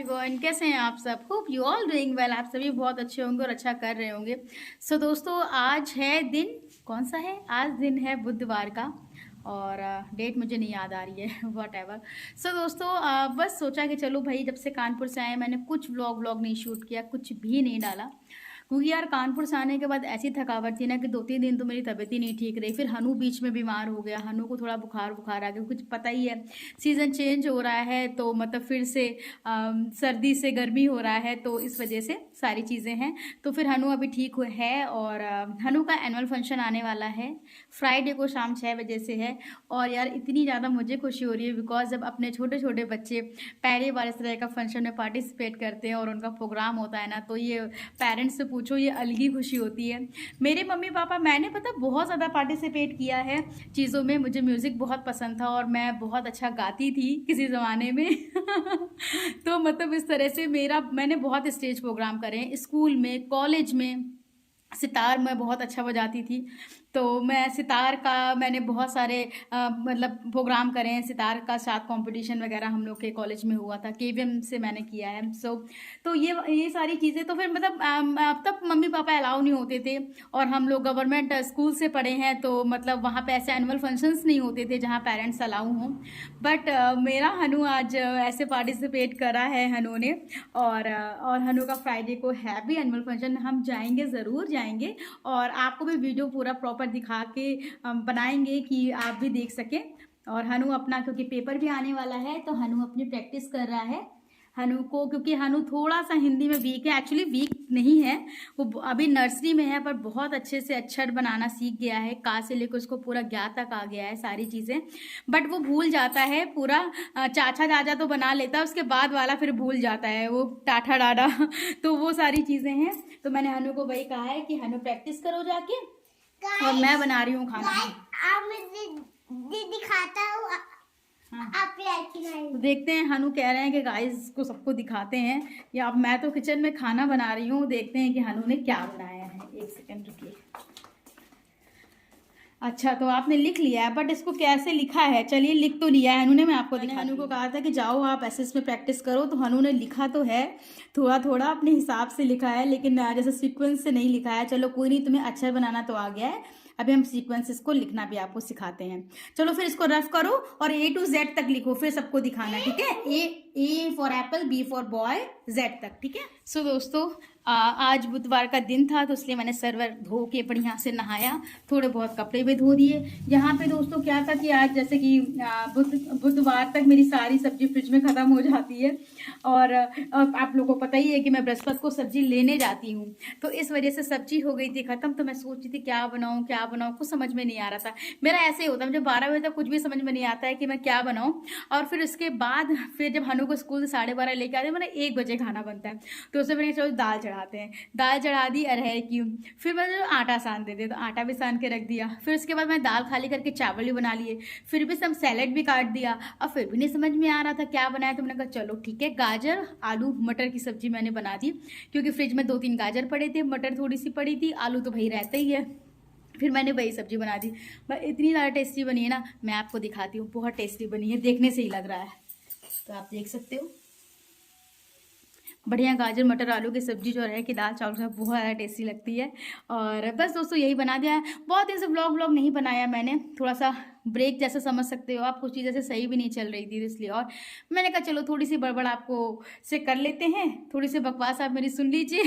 Everyone, कैसे हैं आप सब। Hope you all doing well. आप सभी बहुत अच्छे होंगे और अच्छा कर रहे होंगे। सो दोस्तों, आज है दिन, कौन सा है आज? दिन है बुधवार का और डेट मुझे नहीं याद आ रही है वॉट एवर। सो दोस्तों, बस सोचा कि चलो भाई, जब से कानपुर से आए मैंने कुछ व्लॉग नहीं शूट किया, कुछ भी नहीं डाला, क्योंकि यार कानपुर से आने के बाद ऐसी थकावट थी ना कि 2-3 दिन तो मेरी तबीयत ही नहीं ठीक रही। फिर हनु बीच में बीमार हो गया, हनु को थोड़ा बुखार बुखार आ गया, कुछ पता ही है, सीज़न चेंज हो रहा है तो मतलब फिर से सर्दी से गर्मी हो रहा है, तो इस वजह से सारी चीज़ें हैं। तो फिर हनु अभी ठीक है और हनु का एनुअल फंक्शन आने वाला है फ्राइडे को शाम 6 बजे से है। और यार इतनी ज़्यादा मुझे खुशी हो रही है, बिकॉज जब अपने छोटे छोटे बच्चे पहली बार इस तरह का फंक्शन में पार्टिसिपेट करते हैं और उनका प्रोग्राम होता है ना, तो ये पेरेंट्स से पूछो, ये अलग ही खुशी होती है। मेरे मम्मी पापा, मैंने पता बहुत ज़्यादा पार्टिसिपेट किया है चीज़ों में, मुझे म्यूज़िक बहुत पसंद था और मैं बहुत अच्छा गाती थी किसी ज़माने में तो मतलब इस तरह से मैंने बहुत स्टेज प्रोग्राम करे हैं, स्कूल में, कॉलेज में। सितार मैं बहुत अच्छा बजाती थी, तो मैं सितार का मैंने बहुत सारे मतलब प्रोग्राम करे हैं। सितार का साथ कंपटीशन वगैरह हम लोग के कॉलेज में हुआ था, केवीएम से मैंने किया है। तो ये सारी चीज़ें तो फिर मतलब अब तक मम्मी पापा अलाउ नहीं होते थे, और हम लोग गवर्नमेंट स्कूल से पढ़े हैं, तो मतलब वहाँ पे ऐसे एनुअल फंक्शंस नहीं होते थे जहाँ पेरेंट्स अलाउ हों। बट मेरा हनु आज ऐसे पार्टिसिपेट करा है हनु ने, और हनु का फ्राइडे को है भी एनुअल फंक्शन। हम जाएंगे, ज़रूर जाएंगे, और आपको भी वीडियो पूरा प्रॉपर दिखा के बनाएंगे कि आप भी देख सकें। और हनु अपना, क्योंकि पेपर भी आने वाला है, तो हनु अपनी प्रैक्टिस कर रहा है। हनु को, क्योंकि हनु थोड़ा सा हिंदी में वीक है, एक्चुअली वीक नहीं है, वो अभी नर्सरी में है, पर बहुत अच्छे से अक्षर बनाना सीख गया है। का से लेकर उसको पूरा ज्ञा तक आ गया है सारी चीज़ें, बट वो भूल जाता है पूरा। चाचा चाचा तो बना लेता है, उसके बाद वाला फिर भूल जाता है, वो टाठा डाडा तो वो सारी चीज़ें हैं। तो मैंने हनु को वही कहा है कि हनु प्रैक्टिस करो जाके, और मैं बना रही हूँ खाना। आप मुझे दिखाता हूँ। हाँ, आप तो देखते हैं, हनु कह रहे हैं कि गाइस को सबको दिखाते हैं, या अब मैं तो किचन में खाना बना रही हूँ, देखते हैं कि हनु ने क्या बनाया है। एक सेकंड रुकिए। अच्छा, तो आपने लिख लिया है, बट इसको कैसे लिखा है? चलिए, लिख तो लिया है हनु ने, मैं आपको दिखाती हूँ। हनु को कहा था कि जाओ आप ऐसे इसमें प्रैक्टिस करो, तो हनु ने लिखा तो है, थोड़ा थोड़ा अपने हिसाब से लिखा है, लेकिन जैसे सीक्वेंस से नहीं लिखा है। चलो कोई नहीं, तुम्हें अक्षर बनाना तो आ गया है, अभी हम सीक्वेंसेस को लिखना भी आपको सिखाते हैं। चलो फिर इसको रफ करो और A to Z तक लिखो, फिर सबको दिखाना, ठीक है? A for Apple, B for boy, Z तक, ठीक है? सो दोस्तों, आज बुधवार का दिन था, तो इसलिए मैंने सर्वर धो के बढ़िया से नहाया, थोड़े बहुत कपड़े भी धो दिए। यहाँ पे दोस्तों क्या था कि आज जैसे कि बुधवार तक मेरी सारी सब्जी फ्रिज में ख़त्म हो जाती है, और आप लोगों को पता ही है कि मैं बृहस्पति को सब्जी लेने जाती हूँ, तो इस वजह से सब्जी हो गई थी ख़त्म। तो मैं सोच रही थी क्या बनाऊँ क्या बनाऊँ, कुछ समझ में नहीं आ रहा था। मेरा ऐसे ही होता है, मुझे 12 बजे तक कुछ भी समझ में नहीं आता है कि मैं क्या बनाऊँ। और फिर उसके बाद फिर जब हनु को स्कूल से 12:30 लेके आते हैं, मैंने 1 बजे खाना बनता है, तो उससे मैंने चलो दाल चढ़ाते हैं। दाल चढ़ा दी अरहर की, फिर मैंने आटा सान देते, तो आटा भी सान के रख दिया। फिर उसके बाद मैं दाल खाली करके चावल भी बना लिए, फिर भी सब सैलेड भी काट दिया, और फिर भी नहीं समझ में आ रहा था क्या बनाया। तो मैंने कहा चलो ठीक है, गाजर आलू मटर की सब्जी मैंने बना दी, क्योंकि फ्रिज में 2-3 गाजर पड़े थे, मटर थोड़ी सी पड़ी थी, आलू तो भाई रहता ही है। फिर मैंने वही सब्जी बना दी, बस इतनी ज़्यादा टेस्टी बनी है ना, मैं आपको दिखाती हूँ। बहुत टेस्टी बनी है, देखने से ही लग रहा है, तो आप देख सकते हो। बढ़िया गाजर मटर आलू की सब्जी जो है कि दाल चावल से बहुत ज़्यादा टेस्टी लगती है। और बस दोस्तों, यही बना दिया है। बहुत दिन से व्लॉग नहीं बनाया मैंने, थोड़ा सा ब्रेक जैसे समझ सकते हो आप, कुछ चीज़ें से सही भी नहीं चल रही थी, इसलिए। और मैंने कहा चलो थोड़ी सी बड़बड़ आपको से कर लेते हैं, थोड़ी सी बकवास आप मेरी सुन लीजिए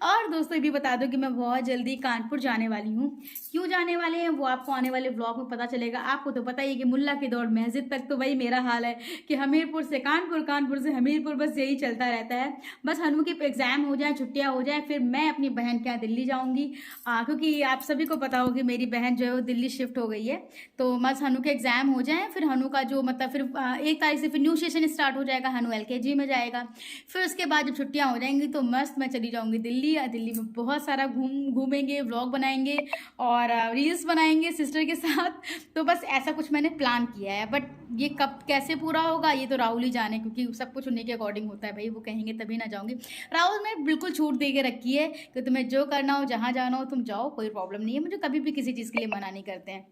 और दोस्तों ये भी बता दो कि मैं बहुत जल्दी कानपुर जाने वाली हूँ। क्यों जाने वाले हैं वो आपको आने वाले ब्लॉग में पता चलेगा। आपको तो पता ही है कि मुल्ला की दौड़ मस्जिद तक, तो वही मेरा हाल है कि हमीरपुर से कानपुर, कानपुर से हमीरपुर, बस यही चलता रहता है। बस हनु की एग्जाम हो जाए, छुट्टियाँ हो जाए, फिर मैं अपनी बहन के यहाँ दिल्ली जाऊँगी, क्योंकि आप सभी को पता हो कि मेरी बहन जो है वो दिल्ली शिफ्ट हो गई है। तो बस हनु के एग्जाम हो जाए, फिर हनु का जो मतलब फिर 1 तारीख से फिर न्यू सेशन स्टार्ट हो जाएगा, हनु LKG में जाएगा। फिर उसके बाद जब छुट्टियां हो जाएंगी तो मस्त मैं चली जाऊंगी दिल्ली। दिल्ली में बहुत सारा घूमेंगे, व्लॉग बनाएंगे और रील्स बनाएंगे सिस्टर के साथ। तो बस ऐसा कुछ मैंने प्लान किया है, बट ये कब कैसे पूरा होगा ये तो राहुल ही जाने, क्योंकि सब कुछ उन्हीं के अकॉर्डिंग होता है भाई, वो कहेंगे तभी ना जाऊंगी। राहुल ने बिल्कुल छूट दे के रखी है कि तुम्हें जो करना हो, जहाँ जाना हो तुम जाओ, कोई प्रॉब्लम नहीं है। मुझे कभी भी किसी चीज़ के लिए मना नहीं करते हैं।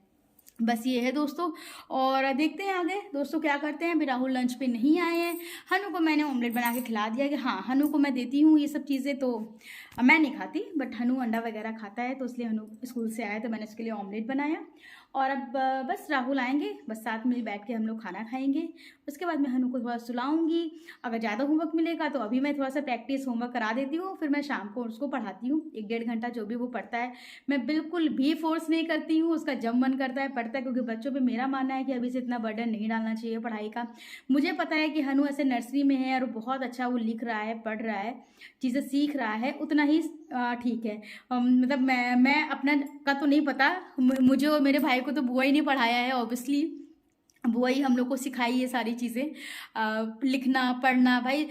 बस ये है दोस्तों। और देखते हैं आगे दोस्तों क्या करते हैं। अभी राहुल लंच पे नहीं आए हैं। हनु को मैंने ऑमलेट बना के खिला दिया कि हाँ, हनु को मैं देती हूँ ये सब चीज़ें, तो मैं नहीं खाती, बट हनु अंडा वगैरह खाता है, तो इसलिए हनु स्कूल से आया तो मैंने उसके लिए ऑमलेट बनाया। और अब बस राहुल आएंगे, बस साथ में बैठ के हम लोग खाना खाएंगे। उसके बाद मैं हनु को थोड़ा सुलाऊंगी। अगर ज़्यादा होमवर्क मिलेगा तो अभी मैं थोड़ा सा प्रैक्टिस होमवर्क करा देती हूँ, फिर मैं शाम को उसको पढ़ाती हूँ 1-1.5 घंटा जो भी वो पढ़ता है। मैं बिल्कुल भी फोर्स नहीं करती हूँ, उसका जब मन करता है पढ़ता है, क्योंकि बच्चों पे मेरा मानना है कि अभी से इतना बर्डन नहीं डालना चाहिए पढ़ाई का। मुझे पता है कि हनु ऐसे नर्सरी में है और बहुत अच्छा वो लिख रहा है, पढ़ रहा है, चीज़ें सीख रहा है, उतना ही ठीक है। मतलब मैं अपना का तो नहीं पता, मुझे और मेरे भाई को तो बुआ ही नहीं पढ़ाया है ऑब्वियसली। बुआ ही हम लोग को सिखाई ये सारी चीज़ें, लिखना पढ़ना। भाई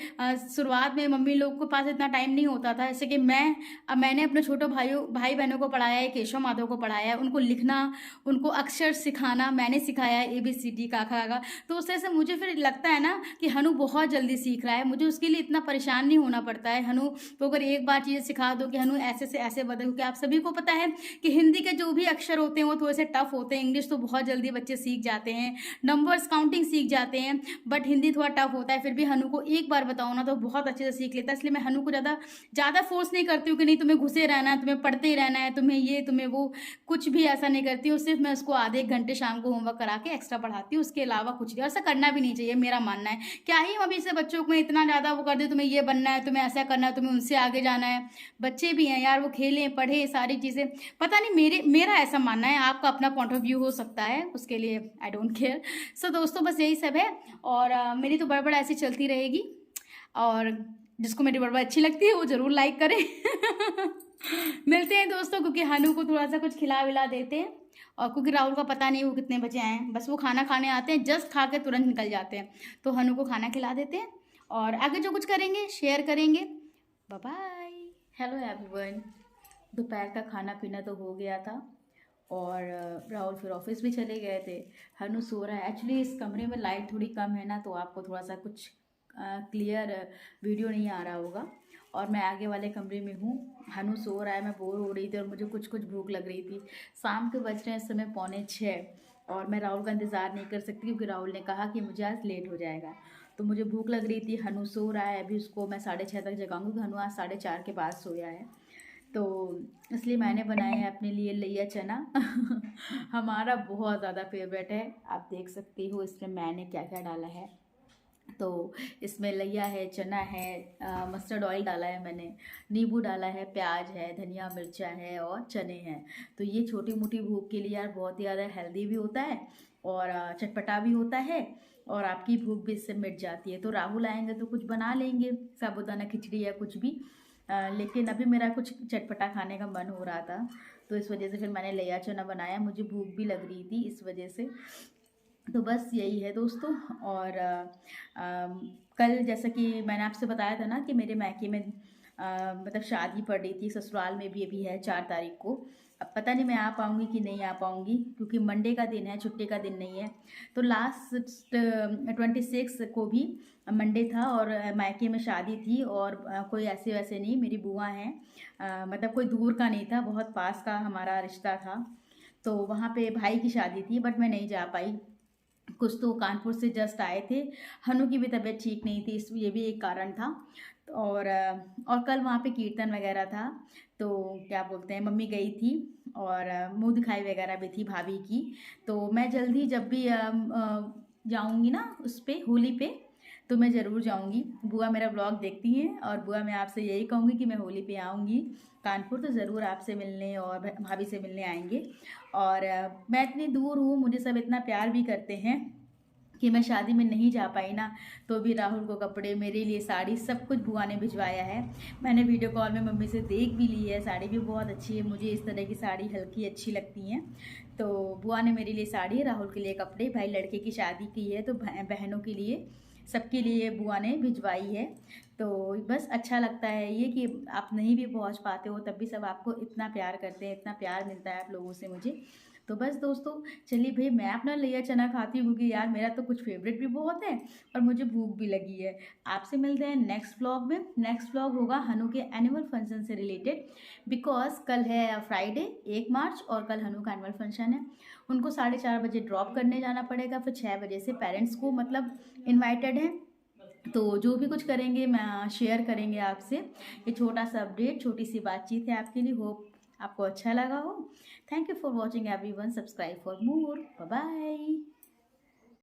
शुरुआत में मम्मी लोग के पास इतना टाइम नहीं होता था, जैसे कि मैंने अपने छोटे भाई बहनों को पढ़ाया है, केशव माधव को पढ़ाया है, उनको लिखना, उनको अक्षर सिखाना मैंने सिखाया है, ABCD का खा। तो उस तरह से मुझे फिर लगता है ना कि हनु बहुत जल्दी सीख रहा है, मुझे उसके लिए इतना परेशान नहीं होना पड़ता है। हनु को अगर एक बार चीज़ें सिखा दो कि हनु ऐसे से ऐसे बदल, क्योंकि आप सभी को पता है कि हिंदी के जो भी अक्षर होते हैं वो थोड़े से टफ होते हैं। इंग्लिश तो बहुत जल्दी बच्चे सीख जाते हैं, नंबर्स काउंटिंग सीख जाते हैं, बट हिंदी थोड़ा टफ होता है। फिर भी हनु को एक बार बताओ ना तो बहुत अच्छे से सीख लेता है। इसलिए मैं हनु को ज़्यादा फोर्स नहीं करती हूँ कि नहीं तुम्हें घुसे रहना है, तुम्हें पढ़ते ही रहना है, तुम्हें ये तुम्हें वो, कुछ भी ऐसा नहीं करती हूँ। सिर्फ मैं उसको आधे 1 घंटे शाम को होमवर्क करा के एक्स्ट्रा पढ़ाती हूँ, उसके अलावा कुछ नहीं। ऐसा करना भी नहीं चाहिए, मेरा मानना है। क्या ही हम अभी से बच्चों को इतना ज़्यादा वो कर दे, तुम्हें ये बनना है, तुम्हें ऐसा करना है, तुम्हें उनसे आगे जाना है। बच्चे भी हैं यार, वो खेलें पढ़े सारी चीज़ें। पता नहीं, मेरा ऐसा मानना है, आपका अपना पॉइंट ऑफ व्यू हो सकता है, उसके लिए आई डोंट केयर। सो दोस्तों बस यही सब है। और मेरी तो बड़बड़ ऐसी चलती रहेगी, और जिसको मेरी बड़बड़ अच्छी लगती है वो ज़रूर लाइक करें। मिलते हैं दोस्तों, क्योंकि हनु को थोड़ा सा कुछ खिला विला देते हैं, और क्योंकि राहुल का पता नहीं वो कितने बजे आए हैं, बस वो खाना खाने आते हैं, जस्ट खा के तुरंत निकल जाते हैं। तो हनु को खाना खिला देते हैं, और आगे जो कुछ करेंगे शेयर करेंगे। Bye bye. Hello everyone. दोपहर का खाना पीना तो हो गया था, और राहुल फिर ऑफिस भी चले गए थे। हनु सो रहा है। एक्चुअली इस कमरे में लाइट थोड़ी कम है ना, तो आपको थोड़ा सा कुछ क्लियर वीडियो नहीं आ रहा होगा। और मैं आगे वाले कमरे में हूँ, हनु सो रहा है, मैं बोर हो रही थी और मुझे कुछ भूख लग रही थी। शाम के बज रहे हैं इस समय 5:45, और मैं राहुल का इंतज़ार नहीं कर सकती, क्योंकि राहुल ने कहा कि मुझे आज लेट हो जाएगा। तो मुझे भूख लग रही थी। हनु सो रहा है, अभी उसको मैं 6:30 तक जगाऊंगी। हनु आज 4:30 के बाद सोया है, तो इसलिए मैंने बनाया है अपने लिए लैया चना। हमारा बहुत ज़्यादा फेवरेट है। आप देख सकती हो इसमें मैंने क्या क्या डाला है। तो इसमें लैया है, चना है, मस्टर्ड ऑयल डाला है मैंने, नींबू डाला है, प्याज है, धनिया मिर्चा है, और चने हैं। तो ये छोटी मोटी भूख के लिए यार बहुत ही ज़्यादा हेल्दी भी होता है, और चटपटा भी होता है, और आपकी भूख भी इससे मिट जाती है। तो राहुल आएंगे तो कुछ बना लेंगे, साबूदाना खिचड़ी या कुछ भी। लेकिन अभी मेरा कुछ चटपटा खाने का मन हो रहा था, तो इस वजह से फिर मैंने लैया चना बनाया। मुझे भूख भी लग रही थी इस वजह से। तो बस यही है दोस्तों। और कल जैसा कि मैंने आपसे बताया था ना कि मेरे मायके में मतलब शादी पड़ रही थी, ससुराल में भी अभी है 4 तारीख को। अब पता नहीं मैं आ पाऊँगी कि नहीं आ पाऊँगी, क्योंकि मंडे का दिन है, छुट्टी का दिन नहीं है। तो लास्ट 26 को भी मंडे था, और मायके में शादी थी, और कोई ऐसे वैसे नहीं, मेरी बुआ हैं, मतलब कोई दूर का नहीं था, बहुत पास का हमारा रिश्ता था। तो वहाँ पे भाई की शादी थी, बट मैं नहीं जा पाई। कुछ तो कानपुर से जस्ट आए थे। हनु की भी तबीयत ठीक नहीं थी, इस ये भी एक कारण था। और कल वहाँ पे कीर्तन वगैरह था, तो क्या बोलते हैं, मम्मी गई थी, और मुंह दिखाई वगैरह भी थी भाभी की। तो मैं जल्दी जब भी जाऊँगी ना उस पे होली पे, तो मैं ज़रूर जाऊँगी। बुआ मेरा ब्लॉग देखती हैं, और बुआ मैं आपसे यही कहूँगी कि मैं होली पे आऊँगी कानपुर, तो ज़रूर आपसे मिलने और भाभी से मिलने आएंगे। और मैं इतनी दूर हूँ, मुझे सब इतना प्यार भी करते हैं कि मैं शादी में नहीं जा पाई ना, तो भी राहुल को कपड़े, मेरे लिए साड़ी, सब कुछ बुआ ने भिजवाया है। मैंने वीडियो कॉल में मम्मी से देख भी ली है, साड़ी भी बहुत अच्छी है, मुझे इस तरह की साड़ी हल्की अच्छी लगती हैं। तो बुआ ने मेरे लिए साड़ी, राहुल के लिए कपड़े, भाई लड़के की शादी की है तो बहनों के लिए, सबके लिए बुआ ने भिजवाई है। तो बस अच्छा लगता है ये कि आप नहीं भी पहुंच पाते हो, तब भी सब आपको इतना प्यार करते हैं, इतना प्यार मिलता है आप लोगों से मुझे। तो बस दोस्तों चलिए भाई, मैं अपना लैया चना खाती हूँ, क्योंकि यार मेरा तो कुछ फेवरेट भी बहुत है, और मुझे भूख भी लगी है। आपसे मिलते हैं नेक्स्ट व्लॉग में। नेक्स्ट व्लॉग होगा हनु के एनुअल फंक्शन से रिलेटेड, बिकॉज कल है फ्राइडे 1 मार्च, और कल हनु का एनुअल फंक्शन है। उनको 4:30 बजे ड्रॉप करने जाना पड़ेगा, फिर 6 बजे से पेरेंट्स को मतलब इनवाइटेड हैं। तो जो भी कुछ करेंगे मैं शेयर करेंगे आपसे। ये छोटा सा अपडेट, छोटी सी बातचीत है आपके लिए। होप आपको अच्छा लगा हो। Thank you for watching everyone. Subscribe for more. Bye bye.